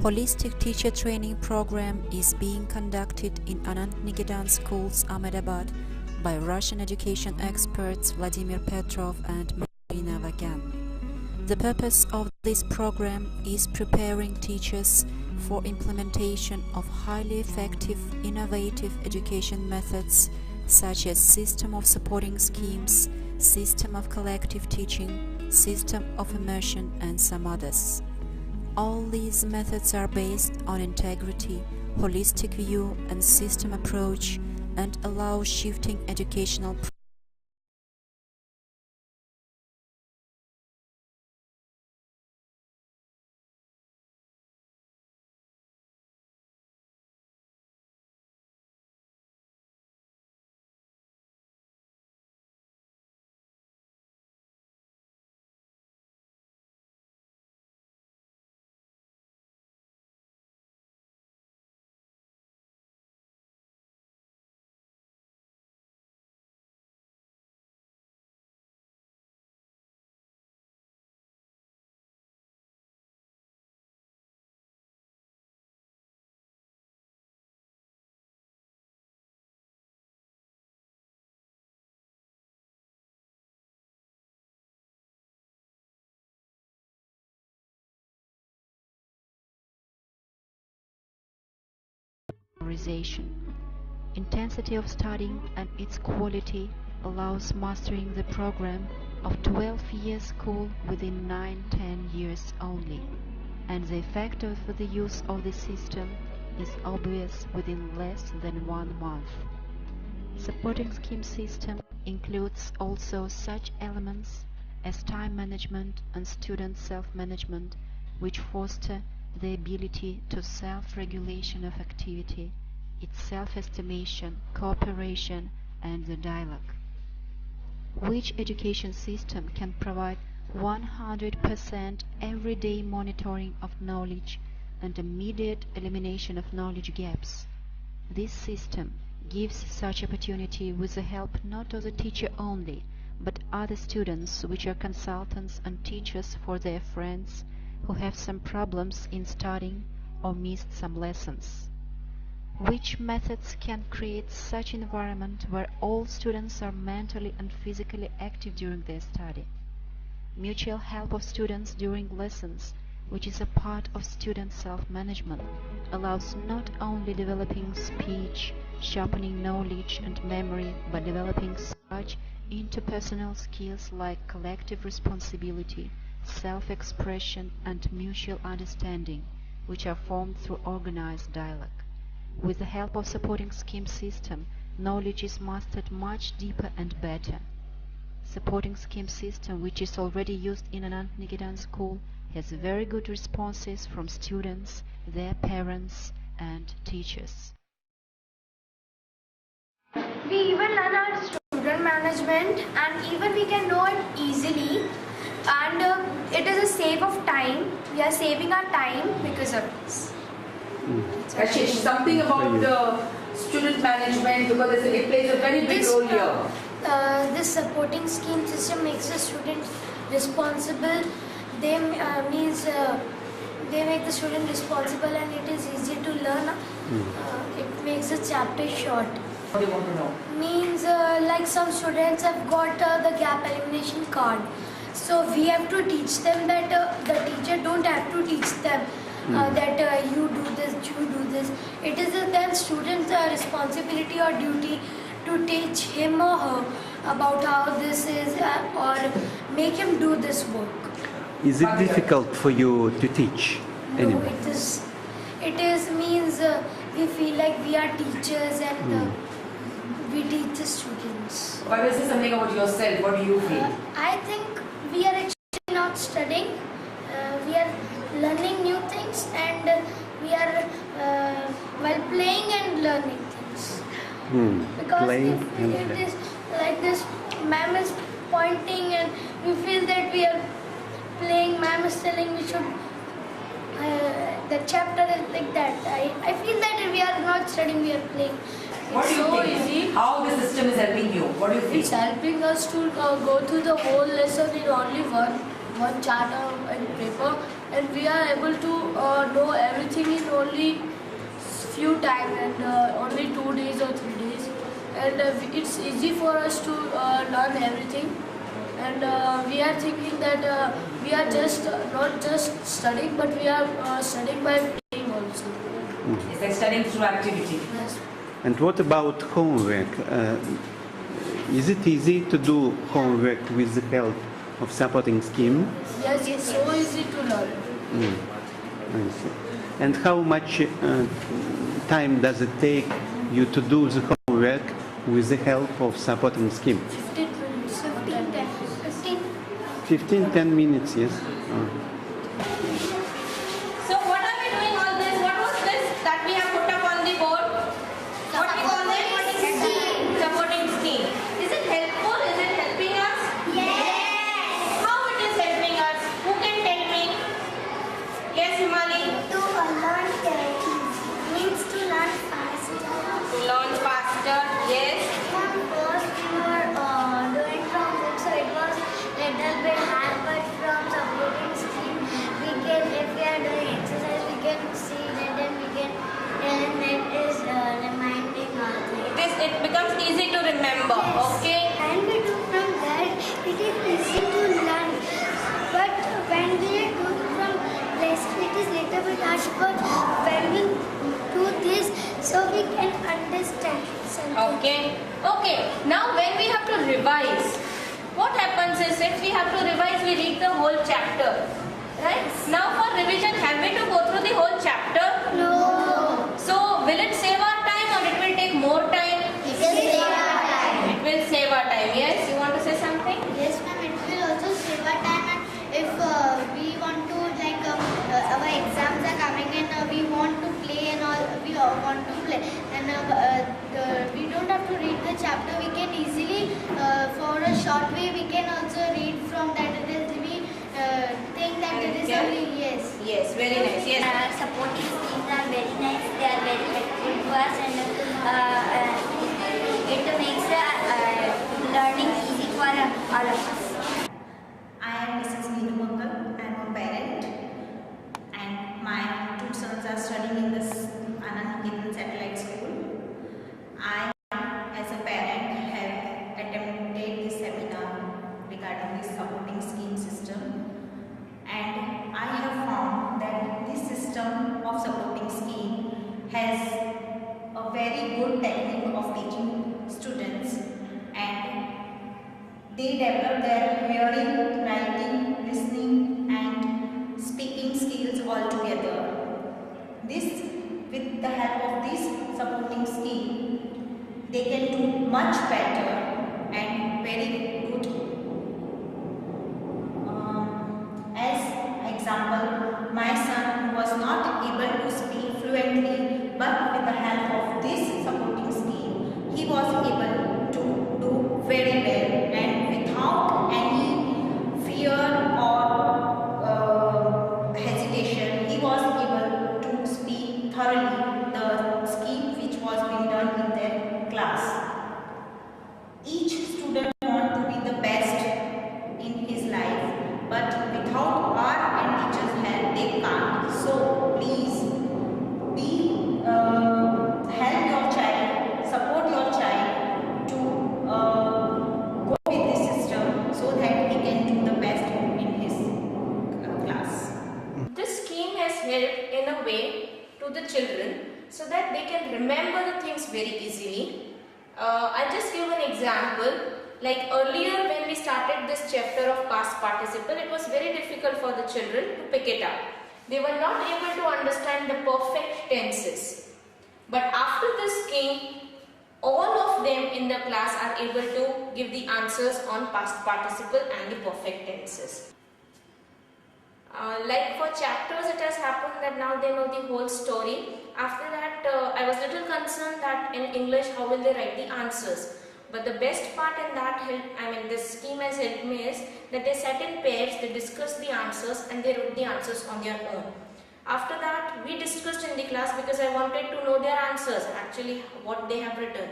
Holistic teacher training program is being conducted in Anant-Niketan schools, Ahmedabad, by Russian education experts Vladimir Petrov and Marina Vagan. The purpose of this program is preparing teachers for implementation of highly effective, innovative education methods such as system of supporting schemes, system of collective teaching, system of immersion, and some others. All these methods are based on integrity, holistic view, and system approach, and allow shifting educational memorization. Intensity of studying and its quality allows mastering the program of 12-year school within 9-10 years only, and the effect of the use of the system is obvious within less than 1 month. Supporting scheme system includes also such elements as time management and student self-management, which foster the ability to self-regulation of activity, its self-estimation, cooperation, and the dialogue. Which education system can provide 100% everyday monitoring of knowledge and immediate elimination of knowledge gaps? This system gives such opportunity with the help not of the teacher only, but other students which are consultants and teachers for their friends who have some problems in studying or missed some lessons. Which methods can create such environment where all students are mentally and physically active during their study? Mutual help of students during lessons, which is a part of student self-management, allows not only developing speech, sharpening knowledge and memory, but developing such interpersonal skills like collective responsibility, self-expression, and mutual understanding, which are formed through organized dialogue. With the help of supporting scheme system, knowledge is mastered much deeper and better. Supporting scheme system, which is already used in Anant-Niketan school, has very good responses from students, their parents, and teachers. We even learn our student management, and even we can know it easily, and it is a save of time. We are saving our time because of this. Ashish, something about the student management, because it plays a very big role here. This supporting scheme system makes the student responsible. They make the student responsible, and it is easy to learn. It makes the chapter short. What do you want to know? Means like some students have got the gap elimination card. So we have to teach them that the teacher don't have to teach them that you do this, you do this. It is then student's responsibility or duty to teach him or her about how this is or make him do this work. Is it difficult for you to teach? No, it is means we feel like we are teachers and we teach the students. Why was this something about yourself? What do you feel? I think we are actually not studying. We are learning new things, and we are while playing and learning things. Because if it is like this, ma'am is pointing and we feel that we are playing, ma'am is telling we should, the chapter is like that. I feel that we are not studying, we are playing. What do you think? Easy. How the system is helping you? What do you think? It's helping us to go through the whole lesson in only one chart and paper. and we are able to know everything in only few time and only 2 days or 3 days, and it's easy for us to learn everything. And we are thinking that we are just not just studying, but we are studying by playing also. It's like studying through activity. Yes. And what about homework? Is it easy to do homework with the help of supporting scheme? Yes, it's so easy to learn. I see. And how much time does it take you to do the homework with the help of supporting scheme? 15 minutes. 10 minutes, yes. So what are we doing all this? What was this that we have put up on the board? What we call it? Supporting scheme. Is it helpful? Is it helping us? Yes. How it is helping us? Who can tell me? Yes, Himali? To learn means to learn faster. To learn faster. Yes. First we were doing from books, so it was little bit hard, but from supporting scheme, we can, if we are doing exercise, we can see that, then we can, and it is reminding all things. It becomes easy to remember. Yes. Okay. And we do from that, it is easy to learn. But when we do from lesson, it is little bit hard. But when we do this, so we can understand something. Okay. Okay. Now when we have to revise, what happens is if we have to revise, we read the whole chapter. Right? Now for revision, have we to go through the whole chapter? No. So will it save our time or it will take more time? It will save our time. It will save our time. Yes, you want to say something? Yes, ma'am. It will also save our time. And if we want to, like, our exams are coming and we want to play and all, we all want to play. And we don't have to read the chapter. We can easily, for a short way, we can also read from that. We think that it is only, yes. Yes, very nice. Yes. Supporting schemes are very nice. They are very helpful to us, and it makes learning easy for all of us. I am Mrs. Neetu Mangal. I am a parent, and my 2 sons are studying in this Anand Satellite School. I, as a parent, have attended this seminar regarding this supporting scheme system, and I have found that this system of supporting scheme has a very good technique of teaching students, and they develop their hearing, writing, listening and speaking skills all together. This, with the help of this supporting scheme, they can do much better and very good. As example, my son was not able to speak fluently, but with the help of this supporting scheme, he was able to do very well, and without any fear or hesitation, he was able to speak thoroughly the scheme which was being done in their class. Each student wants to be the best in his life, but without our and teachers' help, they can't. So please help your child, support your child to go with this system so that he can do the best in his class. This scheme has helped in a way to the children so that they can remember the things very easily. I'll just give an example. Like earlier when we started this chapter of past participle, it was very difficult for the children to pick it up. They were not able to understand the perfect tenses. But after this scheme, all of them in the class are able to give the answers on past participle and the perfect tenses. Like for chapters, it has happened that now they know the whole story. After that, I was little concerned that in English, how will they write the answers? But the best part in that this scheme has helped me is that they sat in pairs, they discussed the answers and they wrote the answers on their own. After that, we discussed in the class because I wanted to know their answers, actually what they have written.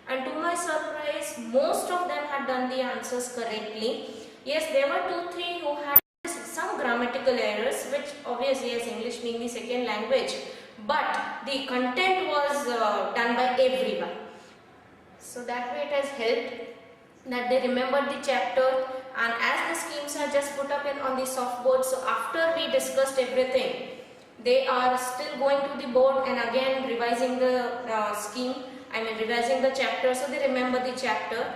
And to my surprise, most of them had done the answers correctly. Yes, there were 2-3 who had some grammar grammatical errors, which obviously as English being the second language, but the content was done by everyone. So that way it has helped that they remembered the chapter, and as the schemes are just put up on the soft board, so after we discussed everything, they are still going to the board and again revising the scheme, revising the chapter, so they remember the chapter.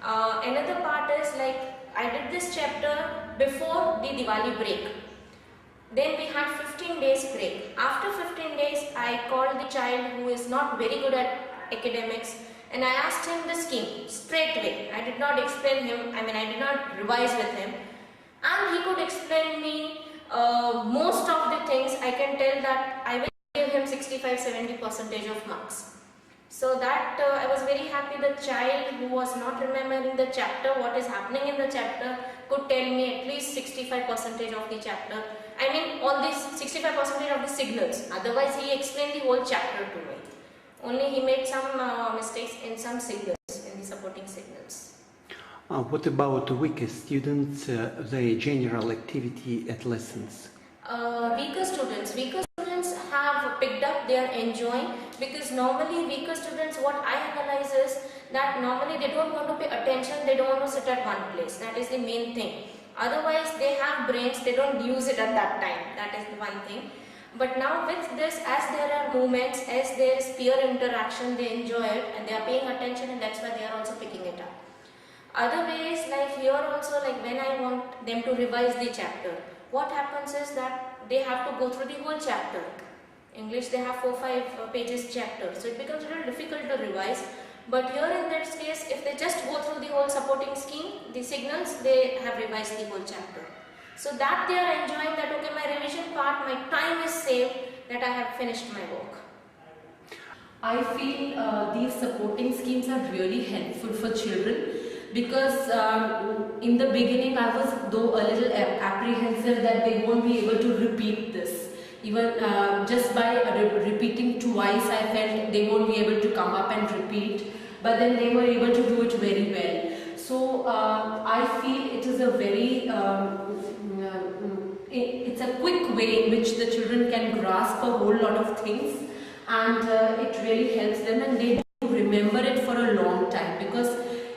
Another part is like I did this chapter before the Diwali break. Then we had 15 days break. After 15 days, I called the child who is not very good at academics and I asked him the scheme straight away. I did not explain him, I did not revise with him, and he could explain me most of the things. I can tell that I will give him 65-70% of marks. So that I was very happy. The child who was not remembering the chapter, what is happening in the chapter, could tell me at least 65% of the chapter. All these 65% of the signals. Otherwise, he explained the whole chapter to me. Only he made some mistakes in some signals, in the supporting signals. What about weaker students, their general activity at lessons? Weaker students have picked up, they are enjoying, because normally weaker students, what I analyze is that normally they don't want to pay attention, they don't want to sit at one place. That is the main thing. Otherwise they have brains, they don't use it at that time. That is the one thing. But now with this, as there are movements, as there is peer interaction, they enjoy it and they are paying attention, and that's why they are also picking it up. Other ways, like here also, like when I want them to revise the chapter, what happens is that they have to go through the whole chapter. English, they have 4-5 pages chapter, so it becomes a little difficult to revise. But here in this case, if they just go through the whole supporting scheme, the signals, they have revised the whole chapter. So that they are enjoying that, okay, my revision part, my time is saved, that I have finished my work. I feel these supporting schemes are really helpful for children, because in the beginning I was though a little apprehensive that they won't be able to repeat this. Even just by repeating twice, I felt they won't be able to come up and repeat, but then they were able to do it very well. So I feel it is a very, it's a quick way in which the children can grasp a whole lot of things, and it really helps them, and they do remember it for a long time. Because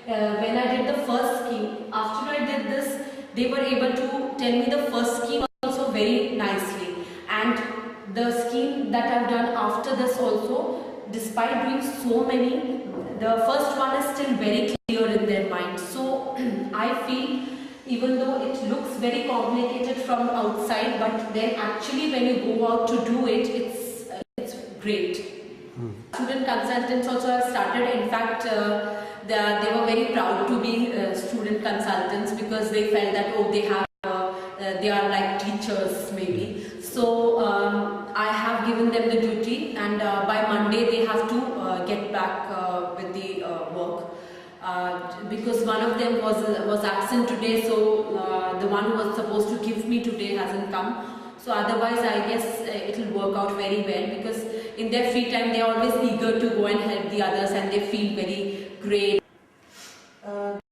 when I did the first scheme, after I did this, they were able to tell me the first scheme also very nicely. And the scheme that I've done after this also, despite doing so many, the first one is still very clear in their mind. So I feel, even though it looks very complicated from outside, but then actually when you go out to do it, it's great. Student consultants also have started. In fact, they were very proud to be student consultants, because they felt that, oh, they are like teachers maybe. So I have given them the duty, and by Monday they have to get back with the work, because one of them was absent today, so the one who was supposed to give me today hasn't come. So otherwise I guess it will work out very well, because in their free time they are always eager to go and help the others, and they feel very great.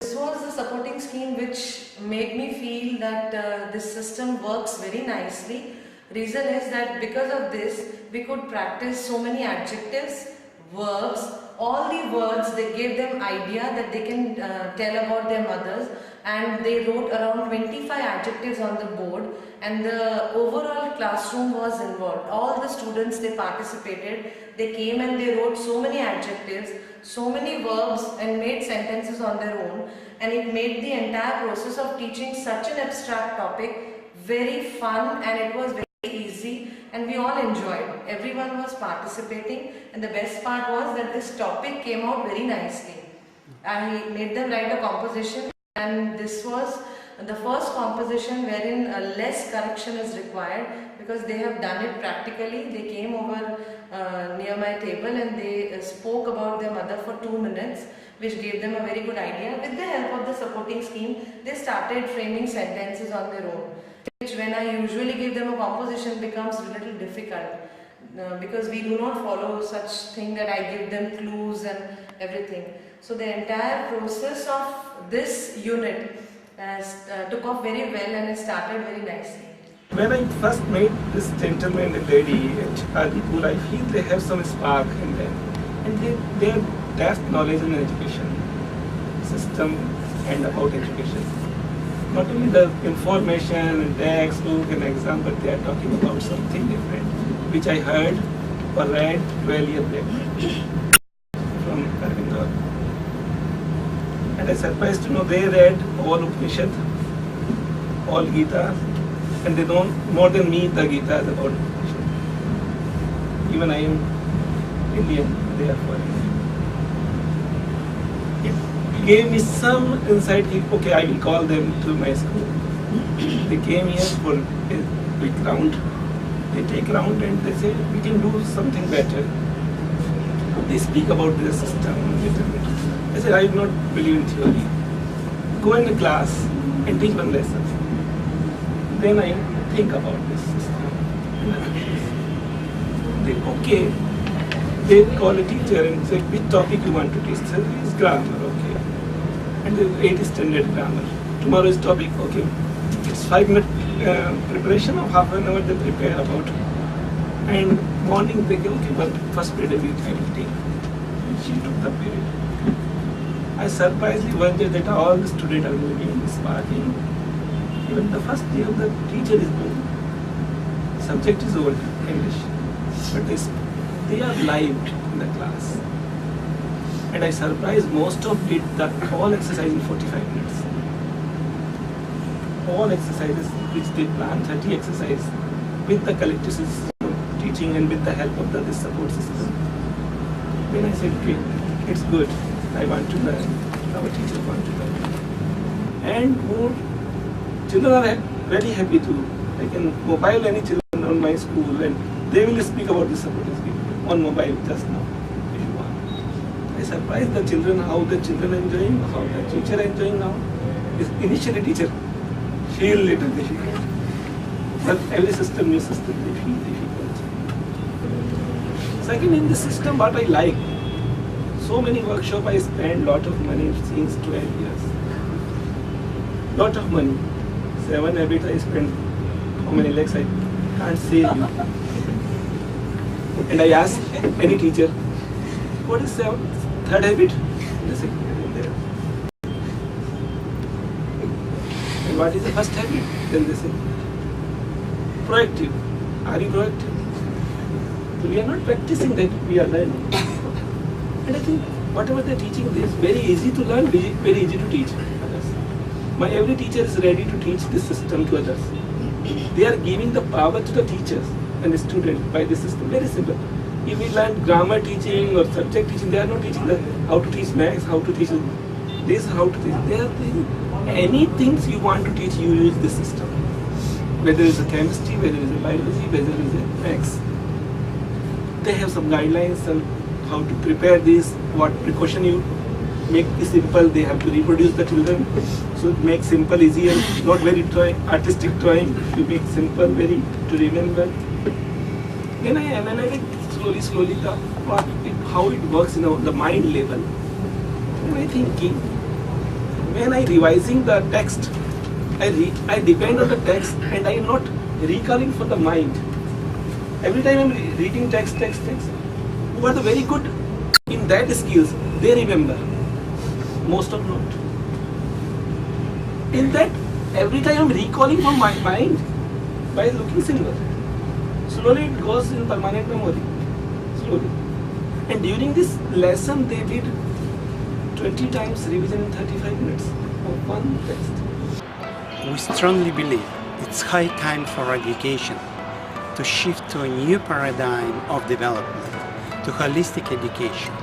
This was the supporting scheme which made me feel that this system works very nicely. Reason is that because of this, we could practice so many adjectives, verbs, all the words. They gave them idea that they can tell about their mothers, and they wrote around 25 adjectives on the board, and the overall classroom was involved. All the students, they participated, they came and they wrote so many adjectives, so many verbs, and made sentences on their own, and it made the entire process of teaching such an abstract topic very fun, and it was very easy, and we all enjoyed. Everyone was participating, and the best part was that this topic came out very nicely. I made them write a composition, and this was the first composition wherein less correction is required, because they have done it practically. They came over near my table and they spoke about their mother for 2 minutes, which gave them a very good idea. With the help of the supporting scheme, they started framing sentences on their own, which when I usually give them a composition becomes a little difficult, because we do not follow such thing that I give them clues and everything. So the entire process of this unit took off very well, and it started very nicely. When I first met this gentleman and lady at Adipur, I feel they have some spark in them, and they have vast knowledge in education system and about education. Not only the information and textbook and exam, but they are talking about something different, which I heard or read 12 years back from Arvind. And I was surprised to know they read all Upanishad, all Gita, and they know more than me the Gita is about Upanishad. Even I am Indian, they are foreign. It gave me some insight, okay, I will call them to my school. They came here for a quick round. They take round and they say, we can do something better. They speak about their system a little bit. I said, I do not believe in theory. Go in the class and teach one lesson. Then I think about this system. They, okay, they call a teacher and say, which topic you want to teach? Say, it's grammar, okay. And the 8 standard grammar. Tomorrow's topic, okay. It's 5-minute preparation of half an hour they prepare about. And morning they go, okay, but first period I will take. And she took the period. I surprisingly wondered that all the students are moving, sparking. Even the first day of the teacher is moving. Subject is old, English. But they are live in the class. And I surprised most of it that all exercise in 45 minutes. All exercises which they plan, 30 exercises, with the collective system teaching and with the help of the support system. Then I said, okay, it's good. I want to learn. Our teachers want to learn. And more children are very happy to. I can mobile any children on my school and they will speak about this support system on mobile just now, if you want. I surprised the children, how the children are enjoying, how the teacher are enjoying now. Initially teacher feel little difficult. But every system, new system, they feel difficult. Second, in the system, what I like, so many workshops I spend lot of money since 12 years. Lot of money. 7 habits I spend, how many lakhs I can't say you. And I ask any teacher, what is the third habit? They say, there. And what is the first habit? Then they say, proactive. Are you proactive? So we are not practicing that, we are learning. And I think whatever they are teaching is very easy to learn, very easy to teach others. Every teacher is ready to teach this system to others. They are giving the power to the teachers and the students by this system. Very simple. If we learn grammar teaching or subject teaching, they are not teaching how to teach maths, how to teach this, how to teach. They are teaching anything you want to teach, you use this system. Whether it's a chemistry, whether it's a biology, whether it's a maths. They have some guidelines on how to prepare this, what precaution you make it simple. They have to reproduce the children, so it makes simple easier, not very artistic drawing. You make simple, very to remember. Then I analyze slowly how it works in the mind level. And I thinking, when I revising the text, I depend on the text and I am not recalling for the mind. Every time I am reading text, who are the very good in that skills, they remember. Most of not. In that, every time I am recalling from my mind by looking similar. Slowly it goes in permanent memory. Slowly. And during this lesson, they did 20 times revision in 35 minutes of one text. We strongly believe it's high time for education to shift to a new paradigm of development, to holistic education,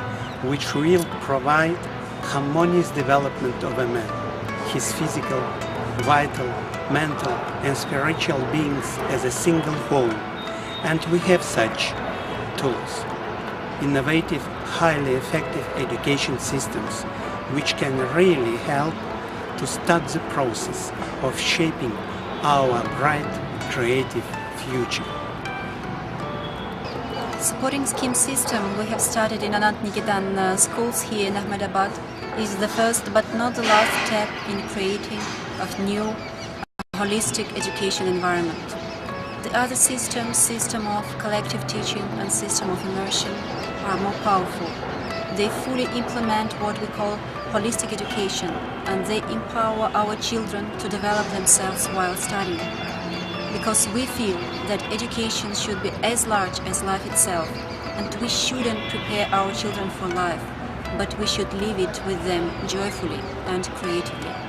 which will provide harmonious development of a man, his physical, vital, mental and spiritual beings as a single whole. And we have such tools, innovative, highly effective education systems which can really help to start the process of shaping our bright, creative future. Supporting scheme system we have started in Anant Niketan schools here in Ahmedabad is the first but not the last step in creating a new holistic education environment. The other systems, system of collective teaching and system of immersion, are more powerful. They fully implement what we call holistic education, and they empower our children to develop themselves while studying. Because we feel that education should be as large as life itself, and we shouldn't prepare our children for life, but we should live it with them joyfully and creatively.